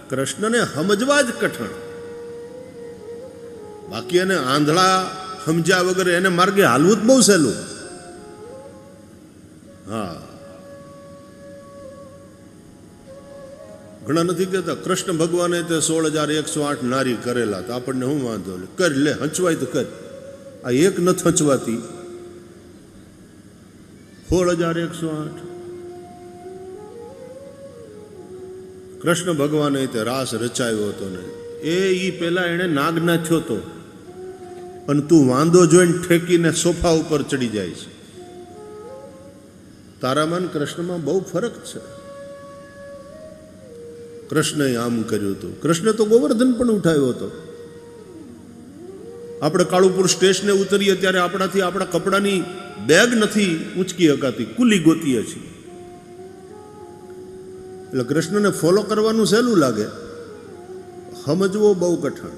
કૃષ્ણને સમજવા જ કઠણ, બાકી એને આંધળા સમજ્યા વગર એને માર્ગે હાલવું જ બહુ સહેલું. હા, ઘણા નથી કહેતા કૃષ્ણ ભગવાને તે 16,108 નારી કરેલા, તો આપણને શું વાંધો લે, કરી લે, હંચવાય તો કર. આ એક નથી હંચવાતી, 16,108. કૃષ્ણ ભગવાને તે રાસ રચાયો હતો ને એ પેલા એને નાગના થયો હતો, પણ તું વાંધો જોઈને ઠેકીને સોફા ઉપર ચડી જાય છે. તારામાં કૃષ્ણમાં બહુ ફરક છે. કૃષ્ણએ આમ કર્યું હતું. કૃષ્ણ તો ગોવર્ધન પણ ઉઠાવ્યો હતો. આપણે કાળુપુર સ્ટેશને ઉતરીએ ત્યારે આપણાથી આપણા કપડાની બેગ નથી ઊંચકી શકાતી, કુલી ગોતીએ છીએ. એટલે કૃષ્ણને ફોલો કરવાનું સહેલું લાગે, સમજવો બહુ કઠણ.